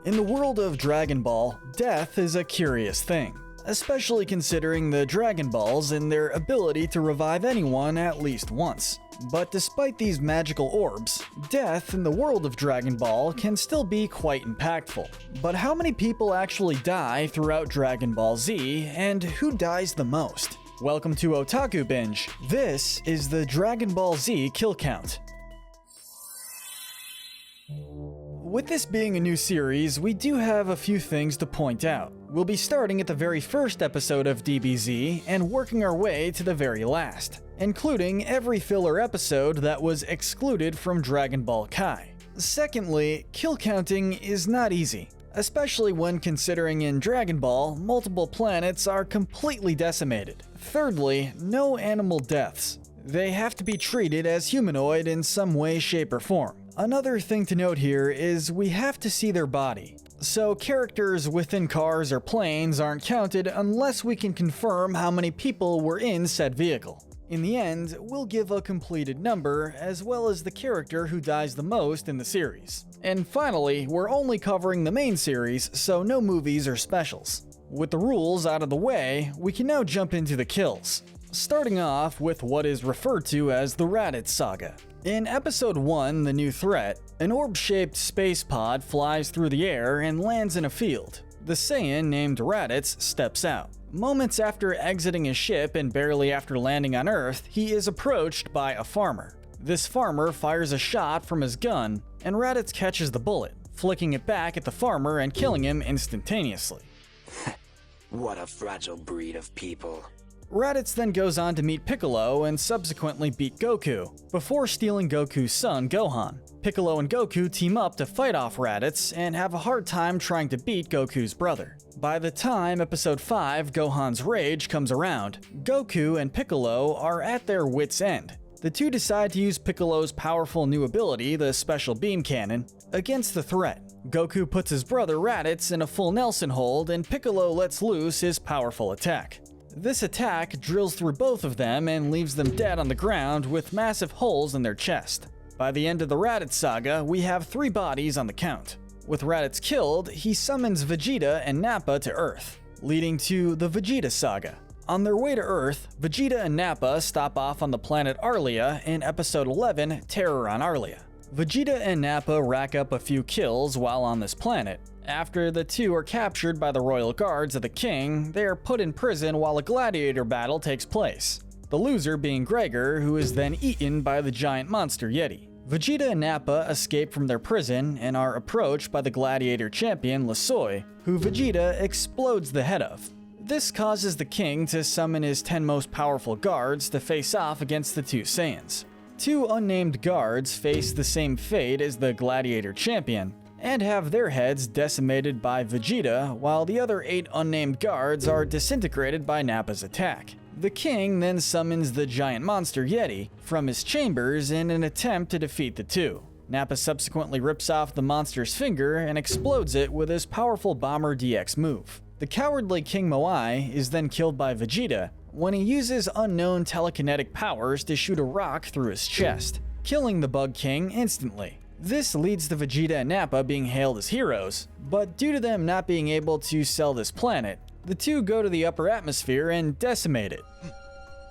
In the world of Dragon Ball, death is a curious thing, especially considering the Dragon Balls and their ability to revive anyone at least once. But despite these magical orbs, death in the world of Dragon Ball can still be quite impactful. But how many people actually die throughout Dragon Ball Z, and who dies the most? Welcome to Otaku Binge. This is the Dragon Ball Z kill count. With this being a new series, we do have a few things to point out. We'll be starting at the very first episode of DBZ and working our way to the very last, including every filler episode that was excluded from Dragon Ball Kai. Secondly, kill counting is not easy, especially when considering in Dragon Ball, multiple planets are completely decimated. Thirdly, no animal deaths. They have to be treated as humanoid in some way, shape, or form. Another thing to note here is we have to see their body. So characters within cars or planes aren't counted unless we can confirm how many people were in said vehicle. In the end, we'll give a completed number as well as the character who dies the most in the series. And finally, we're only covering the main series, so no movies or specials. With the rules out of the way, we can now jump into the kills. Starting off with what is referred to as the Raditz saga. In episode 1, The New Threat, an orb-shaped space pod flies through the air and lands in a field. The Saiyan named Raditz steps out. Moments after exiting his ship and barely after landing on Earth, he is approached by a farmer. This farmer fires a shot from his gun, and Raditz catches the bullet, flicking it back at the farmer and killing him instantaneously. What a fragile breed of people. Raditz then goes on to meet Piccolo and subsequently beat Goku, before stealing Goku's son, Gohan. Piccolo and Goku team up to fight off Raditz and have a hard time trying to beat Goku's brother. By the time episode 5, Gohan's Rage comes around, Goku and Piccolo are at their wits' end. The two decide to use Piccolo's powerful new ability, the Special Beam Cannon, against the threat. Goku puts his brother Raditz in a full Nelson hold and Piccolo lets loose his powerful attack. This attack drills through both of them and leaves them dead on the ground with massive holes in their chest. By the end of the Raditz saga, we have 3 bodies on the count. With Raditz killed, he summons Vegeta and Nappa to Earth, leading to the Vegeta saga. On their way to Earth, Vegeta and Nappa stop off on the planet ARLIA in episode 11, Terror on ARLIA. Vegeta and Nappa rack up a few kills while on this planet. After the two are captured by the royal guards of the king, they are put in prison while a gladiator battle takes place, the loser being Gregor, who is then eaten by the giant monster Yeti. Vegeta and Nappa escape from their prison and are approached by the gladiator champion Lalosevic, who Vegeta explodes the head of. This causes the king to summon his 10 most powerful guards to face off against the two Saiyans. 2 unnamed guards face the same fate as the gladiator champion, and have their heads decimated by Vegeta, while the other 8 unnamed guards are disintegrated by Nappa's attack. The king then summons the giant monster Yeti from his chambers in an attempt to defeat the two. Nappa subsequently rips off the monster's finger and explodes it with his powerful Bomber DX move. The cowardly King Moai is then killed by Vegeta when he uses unknown telekinetic powers to shoot a rock through his chest, killing the Bug King instantly. This leads to Vegeta and Nappa being hailed as heroes, but due to them not being able to sell this planet, the two go to the upper atmosphere and decimate it.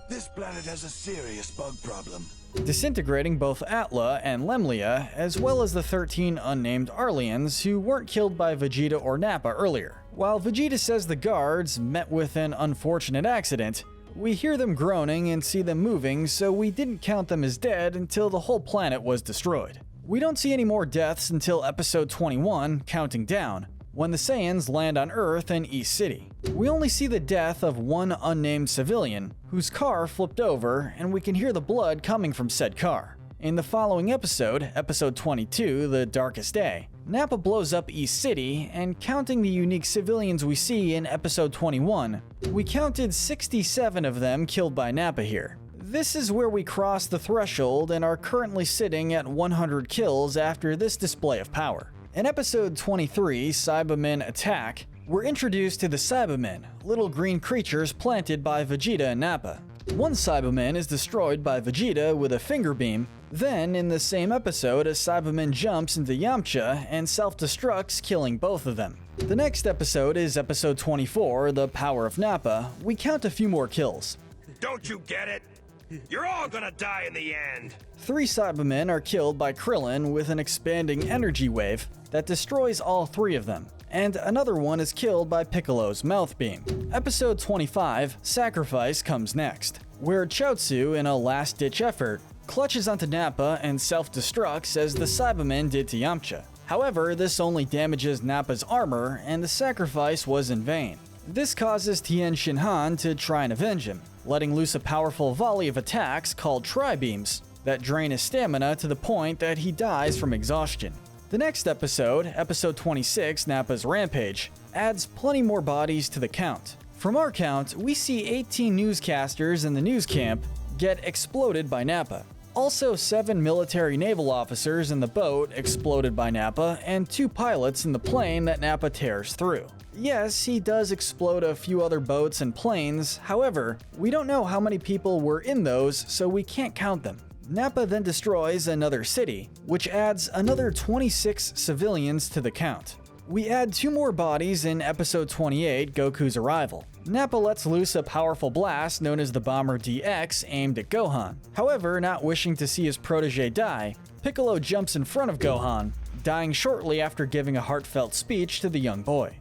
This planet has a serious bug problem. Disintegrating both Atla and Lemlia, as well as the 13 unnamed Arlians who weren't killed by Vegeta or Nappa earlier. While Vegeta says the guards met with an unfortunate accident, we hear them groaning and see them moving, so we didn't count them as dead until the whole planet was destroyed. We don't see any more deaths until episode 21, Counting Down, when the Saiyans land on Earth in East City. We only see the death of one unnamed civilian, whose car flipped over, and we can hear the blood coming from said car. In the following episode, episode 22, The Darkest Day, Nappa blows up East City, and counting the unique civilians we see in episode 21, we counted 67 of them killed by Nappa here. This is where we cross the threshold and are currently sitting at 100 kills after this display of power. In episode 23, SABAMEN Attack, we're introduced to the SABAMEN, little green creatures planted by Vegeta and Nappa. One SABAMEN is destroyed by Vegeta with a finger beam. Then, in the same episode, a SABAMEN jumps into Yamcha and self-destructs, killing both of them. The next episode is episode 24, The Power of NAPPA. We count a few more kills. Don't you get it? You're all gonna die in the end! 3 SABAMEN are killed by Krillin with an expanding energy wave that destroys all 3 of them, and another one is killed by Piccolo's mouth beam. Episode 25, Sacrifice, comes next, where Chaozu, in a last-ditch effort, clutches onto Nappa and self-destructs as the SABAMEN did to Yamcha. However, this only damages Nappa's armor, and the sacrifice was in vain. This causes Tien Shinhan to try and avenge him, letting loose a powerful volley of attacks called Tri-Beams that drain his stamina to the point that he dies from exhaustion. The next episode, episode 26, Nappa's Rampage, adds plenty more bodies to the count. From our count, we see 18 newscasters in the news camp get exploded by Nappa. Also, 7 military naval officers in the boat exploded by Nappa, and 2 pilots in the plane that Nappa tears through. Yes, he does explode a few other boats and planes, however, we don't know how many people were in those, so we can't count them. Nappa then destroys another city, which adds another 26 civilians to the count. We add 2 more bodies in episode 28, Goku's Arrival. Nappa lets loose a powerful blast known as the Bomber DX aimed at Gohan. However, not wishing to see his protege die, Piccolo jumps in front of Gohan, dying shortly after giving a heartfelt speech to the young boy.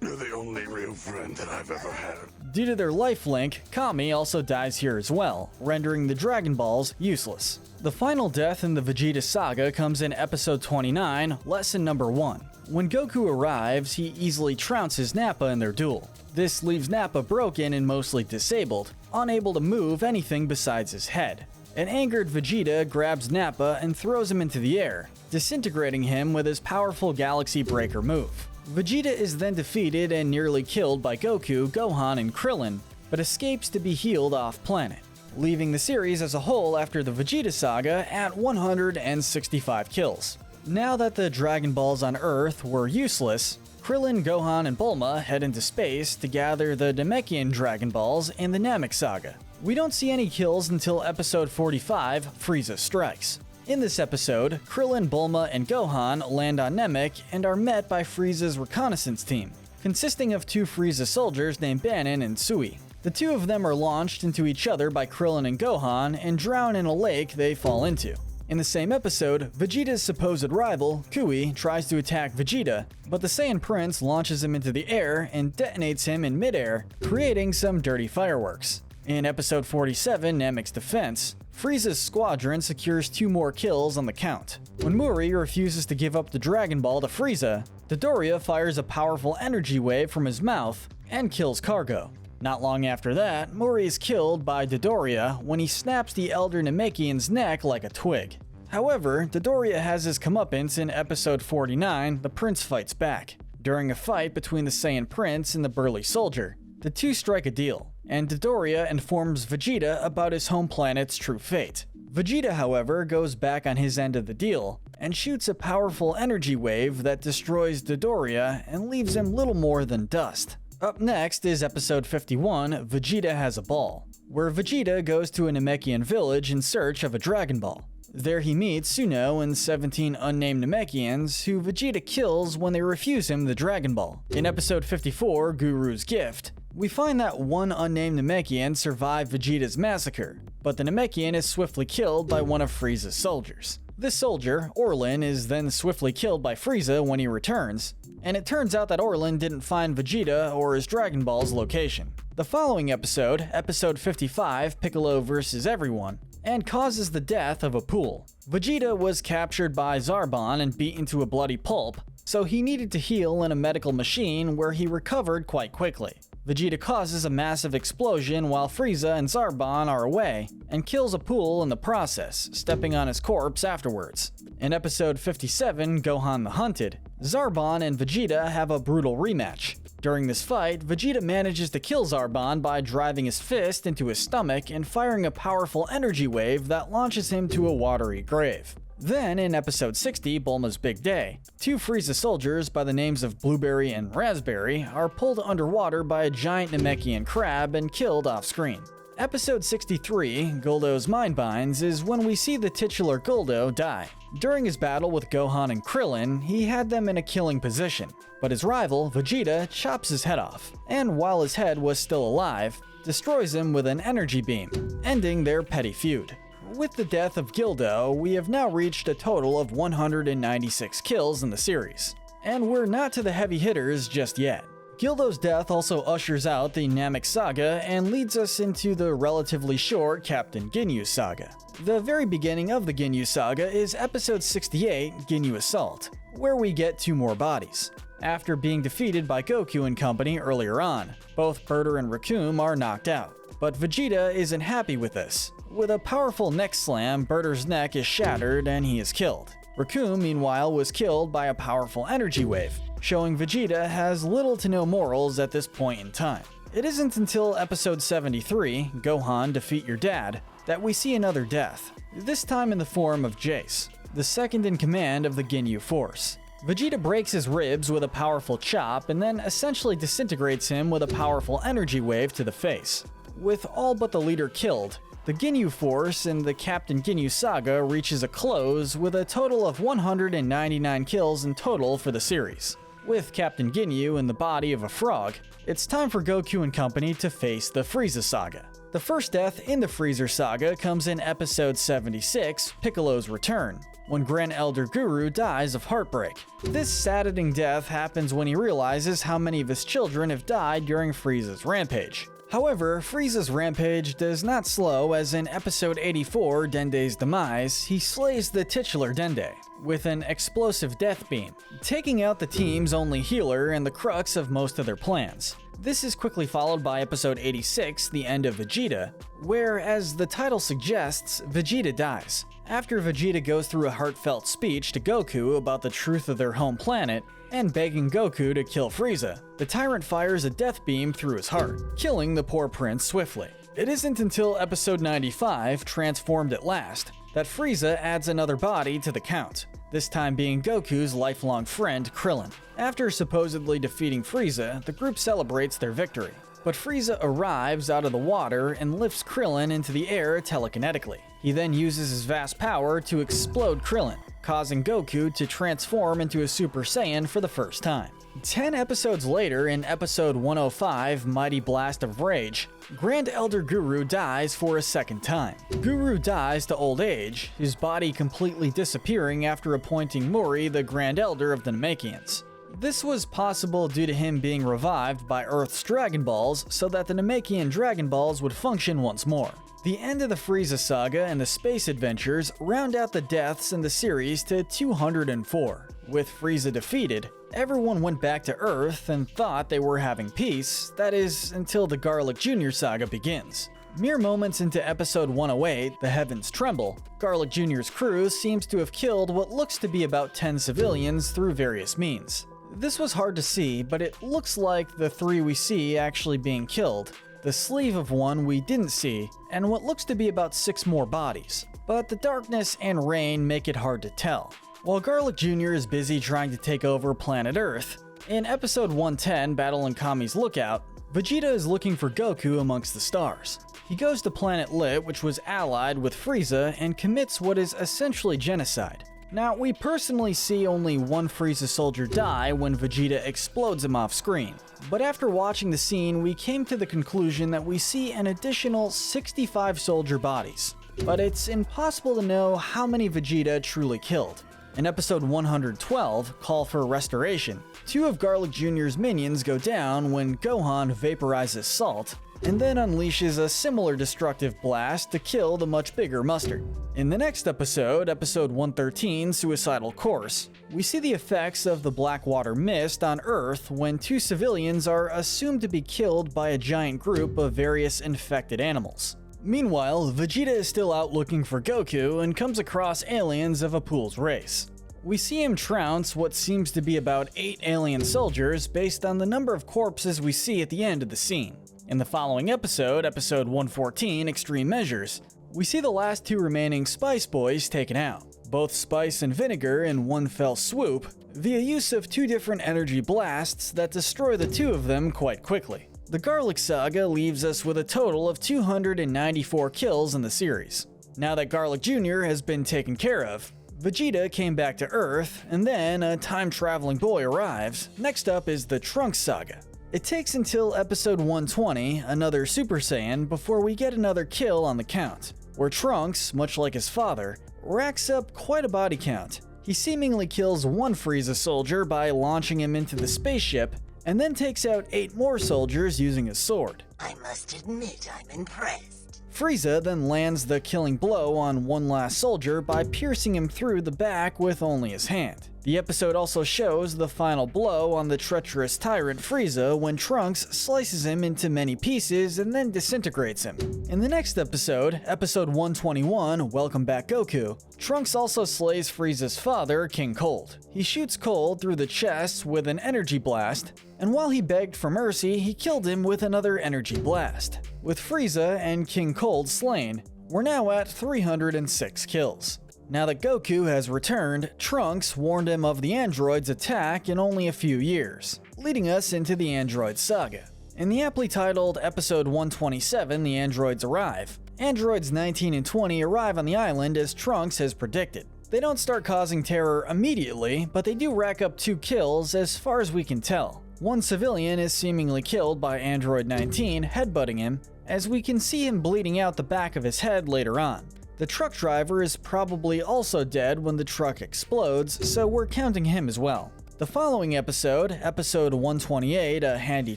You're the only real friend that I've ever had. Due to their life link, Kami also dies here as well, rendering the Dragon Balls useless. The final death in the Vegeta saga comes in episode 29, lesson number 1. When Goku arrives, he easily trounces Nappa in their duel. This leaves Nappa broken and mostly disabled, unable to move anything besides his head. An angered Vegeta grabs Nappa and throws him into the air, disintegrating him with his powerful Galaxy Breaker move. Vegeta is then defeated and nearly killed by Goku, Gohan, and Krillin, but escapes to be healed off-planet, leaving the series as a whole after the Vegeta saga at 165 kills. Now that the Dragon Balls on Earth were useless, Krillin, Gohan, and Bulma head into space to gather the Namekian Dragon Balls in the NAMEK saga. We don't see any kills until episode 45, Frieza Strikes. In this episode, Krillin, Bulma, and Gohan land on NAMEK and are met by Frieza's reconnaissance team, consisting of 2 Frieza soldiers named Bannon and Sui. The 2 of them are launched into each other by Krillin and Gohan and drown in a lake they fall into. In the same episode, Vegeta's supposed rival, Kui, tries to attack Vegeta, but the Saiyan Prince launches him into the air and detonates him in midair, creating some dirty fireworks. In episode 47, Namek's Defense, Frieza's squadron secures 2 more kills on the count. When Muri refuses to give up the Dragon Ball to Frieza, Dodoria fires a powerful energy wave from his mouth and kills Cargo. Not long after that, Muri is killed by Dodoria when he snaps the Elder Namekian's neck like a twig. However, Dodoria has his comeuppance in episode 49, The Prince Fights Back. During a fight between the Saiyan Prince and the burly soldier, the 2 strike a deal, and Dodoria informs Vegeta about his home planet's true fate. Vegeta, however, goes back on his end of the deal and shoots a powerful energy wave that destroys Dodoria and leaves him little more than dust. Up next is episode 51, Vegeta Has a Ball, where Vegeta goes to a Namekian village in search of a Dragon Ball. There he meets Suno and 17 unnamed Namekians, who Vegeta kills when they refuse him the Dragon Ball. In episode 54, Guru's Gift, we find that 1 unnamed Namekian survived Vegeta's massacre, but the Namekian is swiftly killed by one of Frieza's soldiers. This soldier, Orlin, is then swiftly killed by Frieza when he returns, and it turns out that Orlin didn't find Vegeta or his Dragon Ball's location. The following episode, episode 55, Piccolo vs. Everyone, and causes the death of a pool. Vegeta was captured by Zarbon and beaten to a bloody pulp, so he needed to heal in a medical machine where he recovered quite quickly. Vegeta causes a massive explosion while Frieza and Zarbon are away, and kills a pool in the process, stepping on his corpse afterwards. In episode 57, Gohan the Hunted, Zarbon and Vegeta have a brutal rematch. During this fight, Vegeta manages to kill Zarbon by driving his fist into his stomach and firing a powerful energy wave that launches him to a watery grave. Then, in episode 60, Bulma's Big Day, 2 Frieza soldiers by the names of Blueberry and Raspberry are pulled underwater by a giant Namekian crab and killed off-screen. Episode 63, Guldo's Mind Binds, is when we see the titular Guldo die. During his battle with Gohan and Krillin, he had them in a killing position, but his rival, Vegeta, chops his head off, and while his head was still alive, destroys him with an energy beam, ending their petty feud. With the death of Guldo, we have now reached a total of 196 kills in the series, and we're not to the heavy hitters just yet. Guldo's death also ushers out the NAMEK saga and leads us into the relatively short Captain Ginyu saga. The very beginning of the Ginyu saga is episode 68, Ginyu Assault, where we get 2 more bodies. After being defeated by Goku and company earlier on, both Burter and Recoome are knocked out, but Vegeta isn't happy with this. With a powerful neck slam, Burter's neck is shattered and he is killed. Recoome, meanwhile, was killed by a powerful energy wave, showing Vegeta has little to no morals at this point in time. It isn't until episode 73, Gohan Defeat Your Dad, that we see another death, this time in the form of Jace, the second in command of the Ginyu Force. Vegeta breaks his ribs with a powerful chop and then essentially disintegrates him with a powerful energy wave to the face. With all but the leader killed, the Ginyu Force in the Captain Ginyu saga reaches a close with a total of 199 kills in total for the series. With Captain Ginyu in the body of a frog, it's time for Goku and company to face the Frieza saga. The first death in the Freezer saga comes in episode 76, Piccolo's Return, when Grand Elder Guru dies of heartbreak. This saddening death happens when he realizes how many of his children have died during Frieza's rampage. However, Frieza's rampage does not slow, as in episode 84, Dende's Demise, he slays the titular Dende with an explosive death beam, taking out the team's only healer and the crux of most of their plans. This is quickly followed by episode 86, The End of Vegeta, where, as the title suggests, Vegeta dies. After Vegeta goes through a heartfelt speech to Goku about the truth of their home planet, and begging Goku to kill Frieza, the tyrant fires a death beam through his heart, killing the poor prince swiftly. It isn't until episode 95, Transformed at Last, that Frieza adds another body to the count, this time being Goku's lifelong friend Krillin. After supposedly defeating Frieza, the group celebrates their victory, but Frieza arrives out of the water and lifts Krillin into the air telekinetically. He then uses his vast power to explode Krillin, causing Goku to transform into a Super Saiyan for the first time. 10 episodes later, in episode 105, Mighty Blast of Rage, Grand Elder Guru dies for a second time. Guru dies to old age, his body completely disappearing after appointing Muri the Grand Elder of the Namekians. This was possible due to him being revived by Earth's Dragon Balls so that the Namekian Dragon Balls would function once more. The end of the Frieza saga and the space adventures round out the deaths in the series to 204. With Frieza defeated, everyone went back to Earth and thought they were having peace, that is, until the Garlic Jr. saga begins. Mere moments into episode 108, The Heavens Tremble, Garlic Jr.'s crew seems to have killed what looks to be about 10 civilians through various means. This was hard to see, but it looks like the 3 we see actually being killed, the sleeve of one we didn't see, and what looks to be about 6 more bodies. But the darkness and rain make it hard to tell. While Garlic Jr. is busy trying to take over planet Earth, in episode 110, Battle in Kami's Lookout, Vegeta is looking for Goku amongst the stars. He goes to Planet Lit, which was allied with Frieza, and commits what is essentially genocide. Now, we personally see only one Frieza soldier die when Vegeta explodes him off screen, but after watching the scene, we came to the conclusion that we see an additional 65 soldier bodies. But it's impossible to know how many Vegeta truly killed. In episode 112, Call for Restoration, 2 of Garlic Jr.'s minions go down when Gohan vaporizes Salt, and then unleashes a similar destructive blast to kill the much bigger Mustard. In the next episode, episode 113, Suicidal Course, we see the effects of the Blackwater Mist on Earth when 2 civilians are assumed to be killed by a giant group of various infected animals. Meanwhile, Vegeta is still out looking for Goku and comes across aliens of Apul's race. We see him trounce what seems to be about 8 alien soldiers based on the number of corpses we see at the end of the scene. In the following episode, episode 114, Extreme Measures, we see the last 2 remaining Spice Boys taken out, both Spice and Vinegar in one fell swoop, via use of 2 different energy blasts that destroy the 2 of them quite quickly. The Garlic Saga leaves us with a total of 294 kills in the series. Now that Garlic Jr. has been taken care of, Vegeta came back to Earth, and then a time-traveling boy arrives. Next up is the Trunks Saga. It takes until episode 120, another Super Saiyan, before we get another kill on the count, where Trunks, much like his father, racks up quite a body count. He seemingly kills one Frieza soldier by launching him into the spaceship, and then takes out 8 more soldiers using his sword. I must admit I'm impressed. Frieza then lands the killing blow on one last soldier by piercing him through the back with only his hand. The episode also shows the final blow on the treacherous tyrant Frieza when Trunks slices him into many pieces and then disintegrates him. In the next episode, episode 121, Welcome Back Goku, Trunks also slays Frieza's father, King Cold. He shoots Cold through the chest with an energy blast, and while he begged for mercy, he killed him with another energy blast. With Frieza and King Cold slain, we're now at 306 kills. Now that Goku has returned, Trunks warned him of the android's attack in only a few years, leading us into the Android Saga. In the aptly titled Episode 127, The Androids Arrive, Androids 19 and 20 arrive on the island as Trunks has predicted. They don't start causing terror immediately, but they do rack up 2 kills as far as we can tell. One civilian is seemingly killed by Android 19 headbutting him, as we can see him bleeding out the back of his head later on. The truck driver is probably also dead when the truck explodes, so we're counting him as well. The following episode, episode 128, A Handy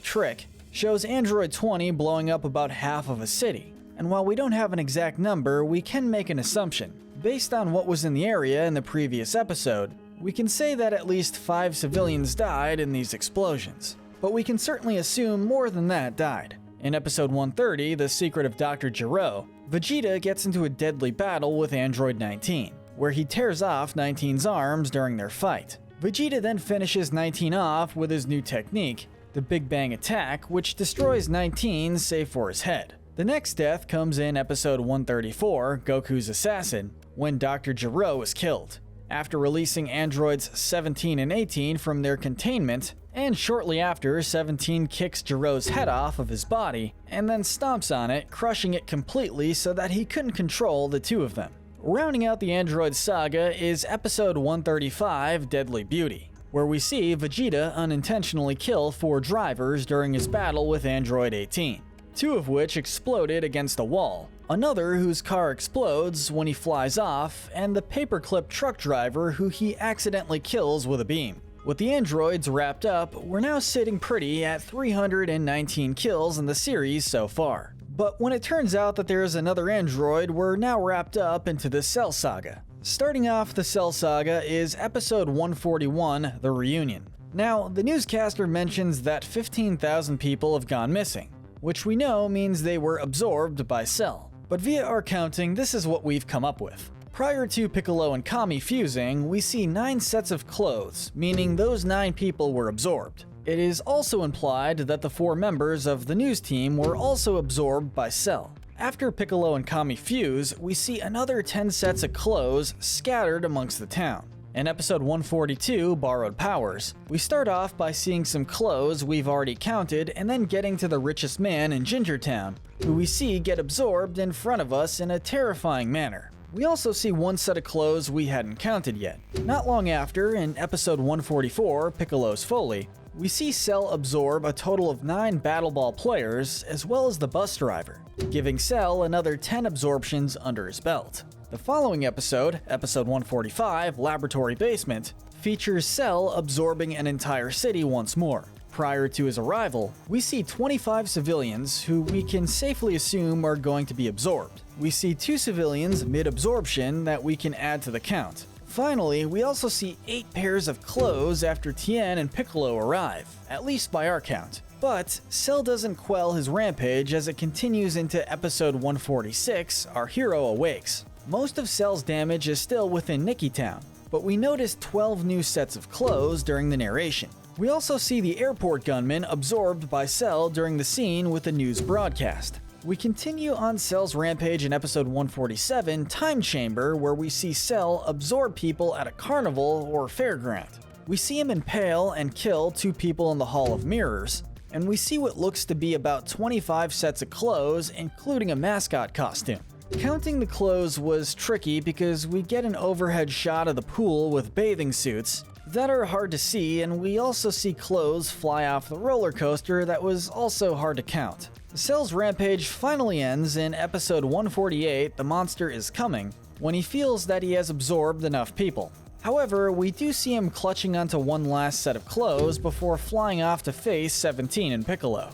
Trick, shows Android 20 blowing up about half of a city. And while we don't have an exact number, we can make an assumption. Based on what was in the area in the previous episode, we can say that at least 5 civilians died in these explosions. But we can certainly assume more than that died. In episode 130, The Secret of Dr. GERO, Vegeta gets into a deadly battle with Android 19, where he tears off 19's arms during their fight. Vegeta then finishes 19 off with his new technique, the Big Bang Attack, which destroys 19 save for his head. The next death comes in episode 134, Goku's Assassin, when Dr. GERO is killed. After releasing androids 17 and 18 from their containment, and shortly after, 17 kicks GERO's head off of his body, and then stomps on it, crushing it completely so that he couldn't control the 2 of them. Rounding out the Android Saga is episode 135, Deadly Beauty, where we see Vegeta unintentionally kill 4 drivers during his battle with Android 18, 2 of which exploded against a wall, another whose car explodes when he flies off, and the paperclip truck driver who he accidentally kills with a beam. With the androids wrapped up, we're now sitting pretty at 319 kills in the series so far. But when it turns out that there is another android, we're now wrapped up into the Cell Saga. Starting off the Cell Saga is episode 141, The Reunion. Now, the newscaster mentions that 15,000 people have gone missing, which we know means they were absorbed by Cell. But via our counting, this is what we've come up with. Prior to Piccolo and Kami fusing, we see 9 sets of clothes, meaning those 9 people were absorbed. It is also implied that the 4 members of the news team were also absorbed by Cell. After Piccolo and Kami fuse, we see another 10 sets of clothes scattered amongst the town. In episode 142, Borrowed Powers, we start off by seeing some clothes we've already counted and then getting to the richest man in Ginger Town, who we see get absorbed in front of us in a terrifying manner. We also see 1 set of clothes we hadn't counted yet. Not long after, in episode 144, Piccolo's Foley, we see Cell absorb a total of 9 Battle Ball players as well as the bus driver, giving Cell another 10 absorptions under his belt. The following episode, episode 145, Laboratory Basement, features Cell absorbing an entire city once more. Prior to his arrival, we see 25 civilians who we can safely assume are going to be absorbed. We see 2 civilians mid-absorption that we can add to the count. Finally, we also see 8 pairs of clothes after Tien and Piccolo arrive, at least by our count. But Cell doesn't quell his rampage as it continues into episode 146, Our Hero Awakes. Most of Cell's damage is still within Nikki Town, but we notice 12 new sets of clothes during the narration. We also see the airport gunman absorbed by Cell during the scene with the news broadcast. We continue on Cell's rampage in episode 147, Time Chamber, where we see Cell absorb people at a carnival or fairground. We see him impale and kill 2 people in the Hall of Mirrors, and we see what looks to be about 25 sets of clothes, including a mascot costume. Counting the clothes was tricky because we get an overhead shot of the pool with bathing suits that are hard to see, and we also see clothes fly off the roller coaster that was also hard to count. Cell's rampage finally ends in episode 148, The Monster is Coming, when he feels that he has absorbed enough people. However, we do see him clutching onto one last set of clothes before flying off to face 17 and Piccolo.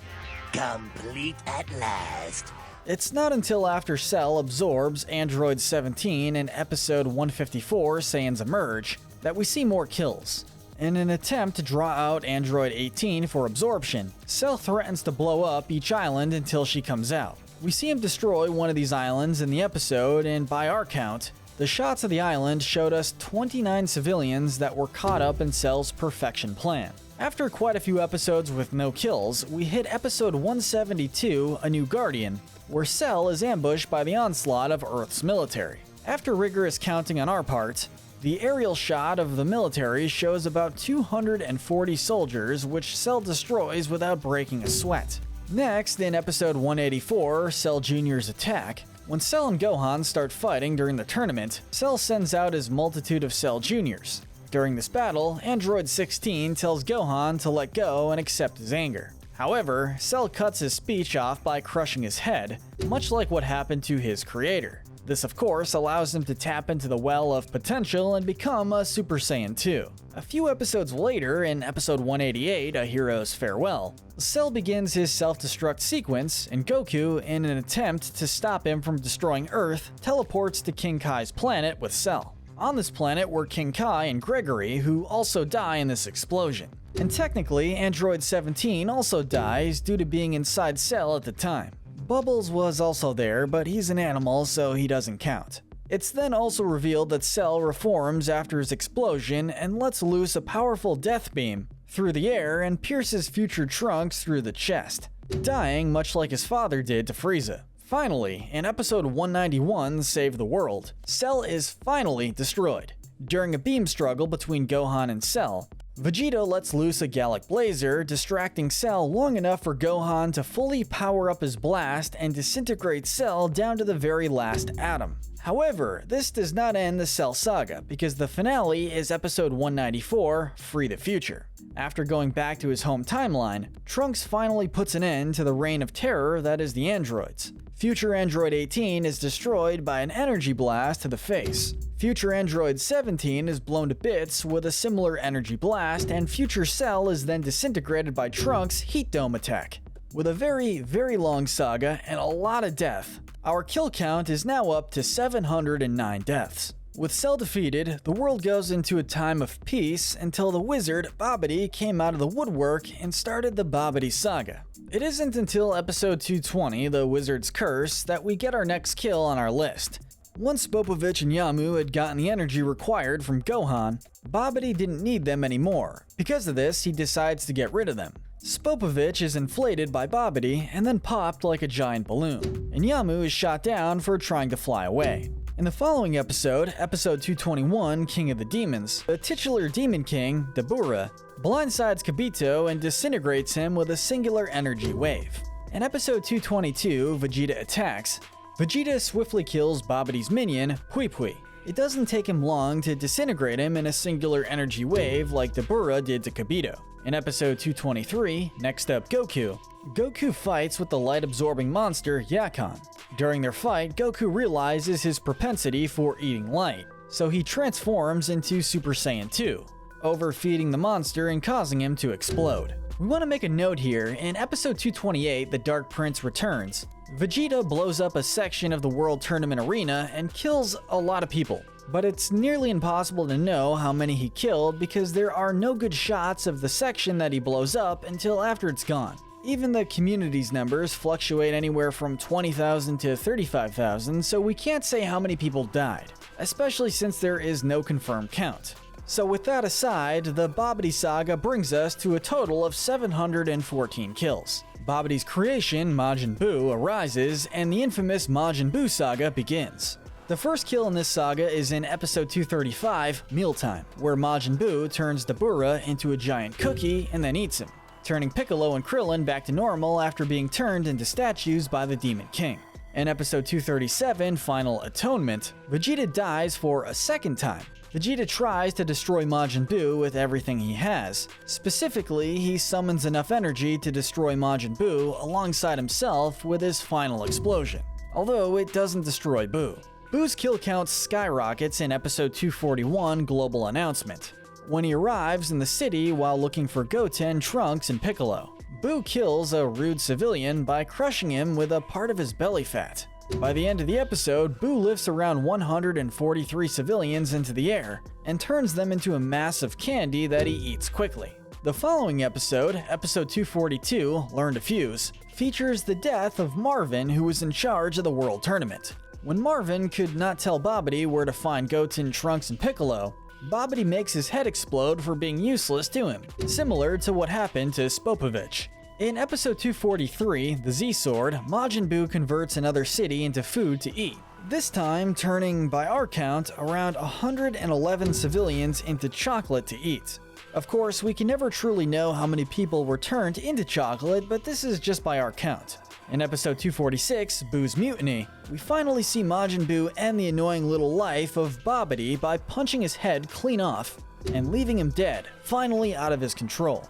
Complete at last. It's not until after Cell absorbs Android 17 in episode 154, Saiyans Emerge, that we see more kills. In an attempt to draw out Android 18 for absorption, Cell threatens to blow up each island until she comes out. We see him destroy one of these islands in the episode, and by our count, the shots of the island showed us 29 civilians that were caught up in Cell's perfection plan. After quite a few episodes with no kills, we hit episode 172, A New Guardian, where Cell is ambushed by the onslaught of Earth's military. After rigorous counting on our part, the aerial shot of the military shows about 240 soldiers, which Cell destroys without breaking a sweat. Next, in episode 184, Cell Jr.'s Attack, when Cell and Gohan start fighting during the tournament, Cell sends out his multitude of Cell Juniors. During this battle, Android 16 tells Gohan to let go and accept his anger. However, Cell cuts his speech off by crushing his head, much like what happened to his creator. This, of course, allows him to tap into the well of potential and become a Super Saiyan 2. A few episodes later, in episode 188, A Hero's Farewell, Cell begins his self-destruct sequence, and Goku, in an attempt to stop him from destroying Earth, teleports to King Kai's planet with Cell. On this planet were King Kai and Gregory, who also die in this explosion. And technically, Android 17 also dies due to being inside Cell at the time. Bubbles was also there, but he's an animal, so he doesn't count. It's then also revealed that Cell reforms after his explosion and lets loose a powerful death beam through the air and pierces future Trunks through the chest, dying much like his father did to Frieza. Finally, in episode 191, Save the World, Cell is finally destroyed. During a beam struggle between Gohan and Cell, Vegeta lets loose a Gallic Blazer, distracting Cell long enough for Gohan to fully power up his blast and disintegrate Cell down to the very last atom. However, this does not end the Cell saga, because the finale is episode 194, Free the Future. After going back to his home timeline, Trunks finally puts an end to the reign of terror that is the androids. Future Android 18 is destroyed by an energy blast to the face. Future Android 17 is blown to bits with a similar energy blast, and Future Cell is then disintegrated by Trunks' heat dome attack. With a very, very long saga and a lot of death, our kill count is now up to 709 deaths. With Cell defeated, the world goes into a time of peace until the wizard Babidi came out of the woodwork and started the Babidi saga. It isn't until episode 220, The Wizard's Curse, that we get our next kill on our list. Once Beauregard and Yamu had gotten the energy required from Gohan, Babidi didn't need them anymore. Because of this, he decides to get rid of them. Spopovich is inflated by Babidi and then popped like a giant balloon, and Yamu is shot down for trying to fly away. In the following episode, episode 221, King of the Demons, the titular Demon King, Dabura, blindsides Kibito and disintegrates him with a singular energy wave. In episode 222, Vegeta Attacks, Vegeta swiftly kills Babidi's minion, Pui Pui. It doesn't take him long to disintegrate him in a singular energy wave like Dabura did to Kibito. In episode 223, next up Goku. Goku fights with the light-absorbing monster Yakon. During their fight, Goku realizes his propensity for eating light, so he transforms into Super Saiyan 2, overfeeding the monster and causing him to explode. We want to make a note here, in episode 228, The Dark Prince Returns, Vegeta blows up a section of the World Tournament Arena and kills a lot of people. But it's nearly impossible to know how many he killed because there are no good shots of the section that he blows up until after it's gone. Even the community's numbers fluctuate anywhere from 20,000 to 35,000, so we can't say how many people died, especially since there is no confirmed count. So with that aside, the Babidi saga brings us to a total of 714 kills. Babidi's creation, Majin Buu, arises, and the infamous Majin Buu saga begins. The first kill in this saga is in episode 235, Mealtime, where Majin Buu turns Dabura into a giant cookie and then eats him. turning Piccolo and Krillin back to normal after being turned into statues by the Demon King. In episode 237, Final Atonement, Vegeta dies for a second time. Vegeta tries to destroy Majin Buu with everything he has. Specifically, he summons enough energy to destroy Majin Buu alongside himself with his final explosion. Although it doesn't destroy Buu. Buu's kill count skyrockets in episode 241, Global Announcement, when he arrives in the city while looking for Goten, Trunks, and Piccolo. Buu kills a rude civilian by crushing him with a part of his belly fat. By the end of the episode, Buu lifts around 143 civilians into the air and turns them into a mass of candy that he eats quickly. The following episode, episode 242, Learn to Fuse, features the death of Marvin, who was in charge of the World Tournament. When Marvin could not tell Babidi where to find Goten, Trunks, and Piccolo, Babidi makes his head explode for being useless to him, similar to what happened to Spopovich. In episode 243, The Z-Sword, Majin Buu converts another city into food to eat, this time turning, by our count, around 111 civilians into chocolate to eat. Of course, we can never truly know how many people were turned into chocolate, but this is just by our count. In episode 246, Buu's Mutiny, we finally see Majin Buu end the annoying little life of Babidi by punching his head clean off and leaving him dead, finally out of his control.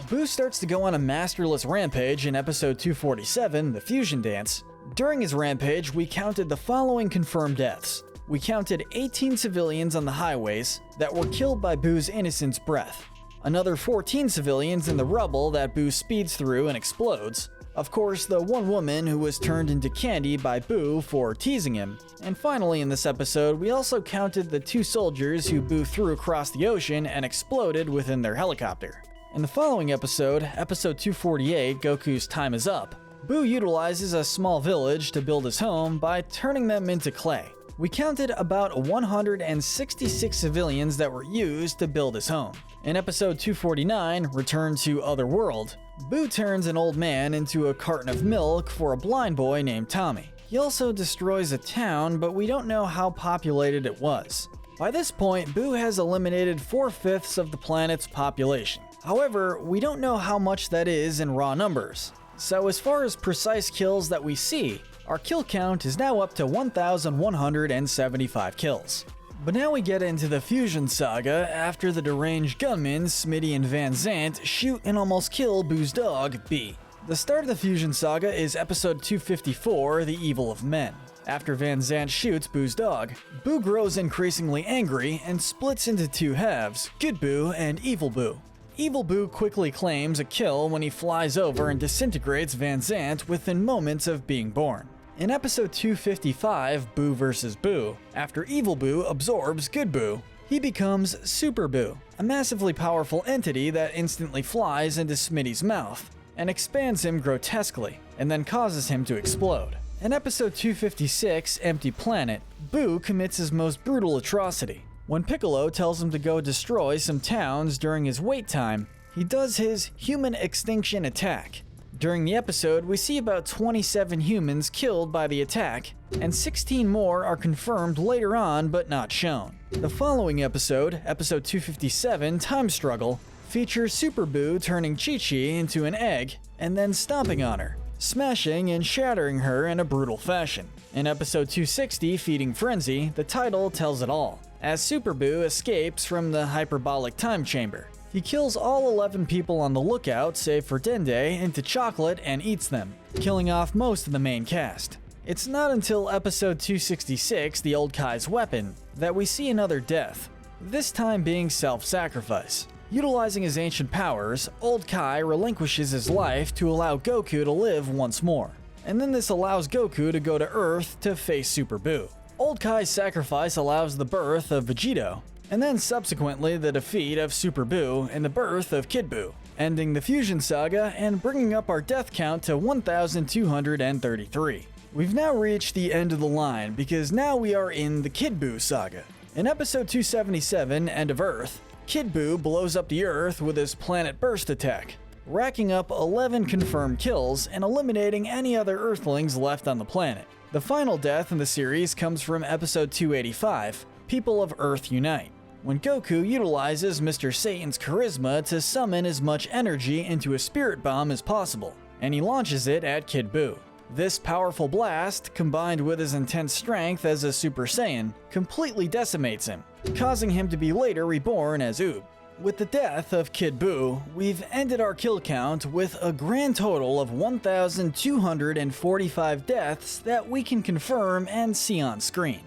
Buu starts to go on a masterless rampage in episode 247, The Fusion Dance. During his rampage, we counted the following confirmed deaths. We counted 18 civilians on the highways that were killed by Buu's innocence breath. Another 14 civilians in the rubble that Buu speeds through and explodes. Of course, the one woman who was turned into candy by Buu for teasing him. And finally in this episode, we also counted the 2 soldiers who Buu threw across the ocean and exploded within their helicopter. In the following episode, episode 248, Goku's Time Is Up, Buu utilizes a small village to build his home by turning them into clay. We counted about 166 civilians that were used to build his home. In episode 249, Return to Otherworld, Buu turns an old man into a carton of milk for a blind boy named Tommy. He also destroys a town, but we don't know how populated it was. By this point, Buu has eliminated 4/5 of the planet's population. However, we don't know how much that is in raw numbers. So as far as precise kills that we see, our kill count is now up to 1,175 kills. But now we get into the Fusion Saga after the deranged gunmen Smitty and Van Zant shoot and almost kill Buu's dog, B. The start of the Fusion Saga is episode 254, The Evil of Men. After Van Zant shoots Buu's dog, Buu grows increasingly angry and splits into 2 halves, Good Buu and Evil Buu. Evil Buu quickly claims a kill when he flies over and disintegrates Van Zant within moments of being born. In episode 255, Buu vs. Buu, after Evil Buu absorbs Good Buu, he becomes Super Buu, a massively powerful entity that instantly flies into Smitty's mouth and expands him grotesquely, and then causes him to explode. In episode 256, Empty Planet, Buu commits his most brutal atrocity. When Piccolo tells him to go destroy some towns during his wait time, he does his human extinction attack. During the episode, we see about 27 humans killed by the attack, and 16 more are confirmed later on but not shown. The following episode, episode 257, Time Struggle, features Super Buu turning Chi-Chi into an egg and then stomping on her, smashing and shattering her in a brutal fashion. In episode 260, Feeding Frenzy, the title tells it all, as Super Buu escapes from the hyperbolic time chamber. He kills all 11 people on the lookout, save for Dende, into chocolate and eats them, killing off most of the main cast. It's not until episode 266, The Old Kai's Weapon, that we see another death, this time being self-sacrifice. Utilizing his ancient powers, Old Kai relinquishes his life to allow Goku to live once more. And then this allows Goku to go to Earth to face Super Buu. Old Kai's sacrifice allows the birth of VEGETA, and then subsequently the defeat of Super Buu and the birth of Kid Buu, ending the Fusion Saga and bringing up our death count to 1,233. We've now reached the end of the line because now we are in the Kid Buu Saga. In episode 277, End of Earth, Kid Buu blows up the Earth with his planet burst attack, racking up 11 confirmed kills and eliminating any other Earthlings left on the planet. The final death in the series comes from episode 285, People of Earth Unite. when Goku utilizes Mr. Satan's charisma to summon as much energy into a spirit bomb as possible, and he launches it at Kid Buu. This powerful blast, combined with his intense strength as a Super Saiyan, completely decimates him, causing him to be later reborn as Oob. With the death of Kid Buu, we've ended our kill count with a grand total of 1,245 deaths that we can confirm and see on screen.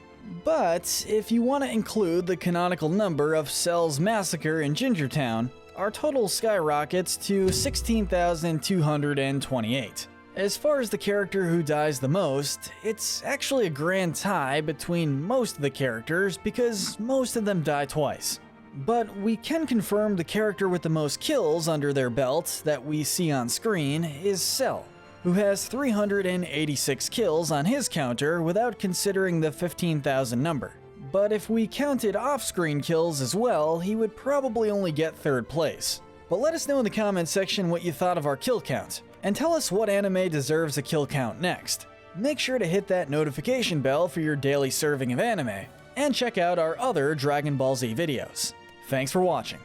But if you want to include the canonical number of Cell's massacre in Gingertown, our total skyrockets to 16,228. As far as the character who dies the most, it's actually a grand tie between most of the characters because most of them die twice. But we can confirm the character with the most kills under their belt that we see on screen is Cell, who has 386 kills on his counter without considering the 15,000 number. But if we counted off-screen kills as well, he would probably only get third place. But let us know in the comments section what you thought of our kill count, and tell us what anime deserves a kill count next. Make sure to hit that notification bell for your daily serving of anime, and check out our other Dragon Ball Z videos. Thanks for watching.